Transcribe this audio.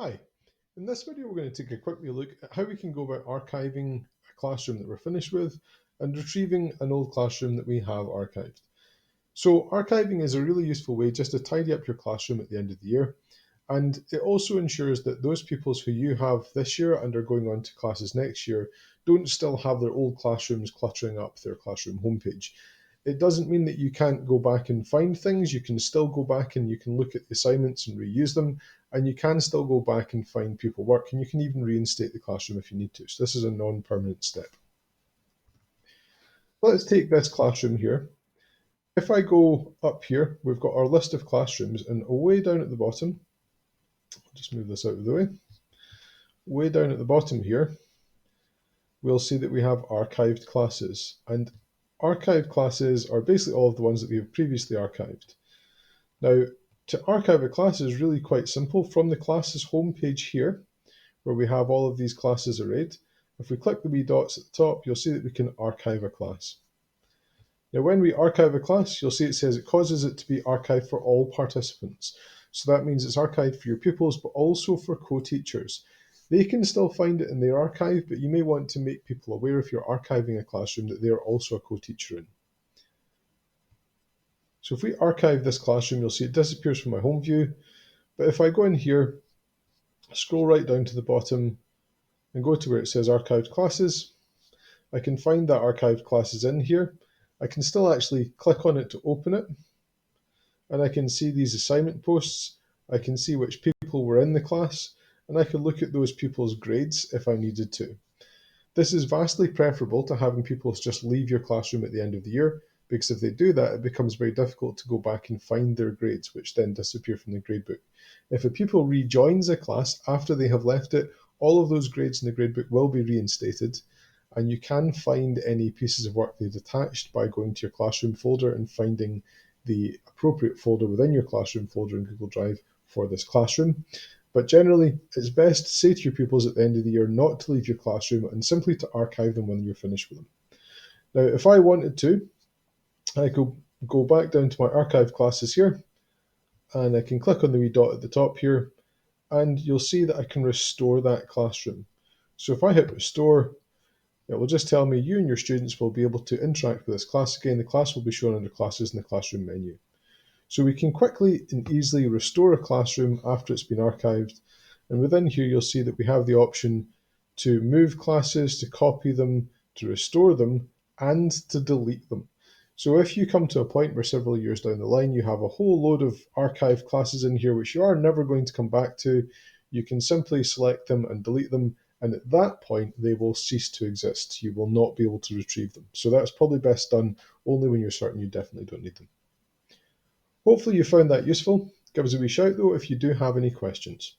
Hi, in this video we're going to take a quick look at how we can go about archiving a classroom that we're finished with and retrieving an old classroom that we have archived. So archiving is a really useful way just to tidy up your classroom at the end of the year, and it also ensures that those pupils who you have this year and are going on to classes next year don't still have their old classrooms cluttering up their classroom homepage. It doesn't mean that you can't go back and find things. You can still go back and you can look at the assignments and reuse them, and you can still go back and find pupil work, and you can even reinstate the classroom if you need to. So this is a non-permanent step. Let's take this classroom here. If I go up here, we've got our list of classrooms, and way down at the bottom, I'll just move this out of the way, way down at the bottom here, we'll see that we have archived classes. And archived classes are basically all of the ones that we have previously archived. Now, to archive a class is really quite simple. From the classes homepage here, where we have all of these classes arrayed, if we click the wee dots at the top, you'll see that we can archive a class. Now, when we archive a class, you'll see it says it causes it to be archived for all participants. So that means it's archived for your pupils, but also for co-teachers. They can still find it in their archive, but you may want to make people aware if you're archiving a classroom that they're also a co-teacher in. So if we archive this classroom, you'll see it disappears from my home view. But if I go in here, scroll right down to the bottom and go to where it says archived classes, I can find that archived classes in here. I can still actually click on it to open it, and I can see these assignment posts. I can see which people were in the class, and I can look at those pupils' grades if I needed to. This is vastly preferable to having pupils just leave your classroom at the end of the year, because if they do that, it becomes very difficult to go back and find their grades, which then disappear from the gradebook. If a pupil rejoins a class after they have left it, all of those grades in the gradebook will be reinstated, and you can find any pieces of work they've attached by going to your classroom folder and finding the appropriate folder within your classroom folder in Google Drive for this classroom. But generally, it's best to say to your pupils at the end of the year not to leave your classroom and simply to archive them when you're finished with them. Now, if I wanted to, I could go back down to my archive classes here, and I can click on the wee dot at the top here, and you'll see that I can restore that classroom. So if I hit restore, it will just tell me you and your students will be able to interact with this class again. The class will be shown under classes in the classroom menu. So we can quickly and easily restore a classroom after it's been archived. And within here, you'll see that we have the option to move classes, to copy them, to restore them, and to delete them. So if you come to a point where several years down the line, you have a whole load of archived classes in here, which you are never going to come back to, you can simply select them and delete them. And at that point, they will cease to exist. You will not be able to retrieve them. So that's probably best done only when you're certain you definitely don't need them. Hopefully you found that useful. Give us a wee shout though if you do have any questions.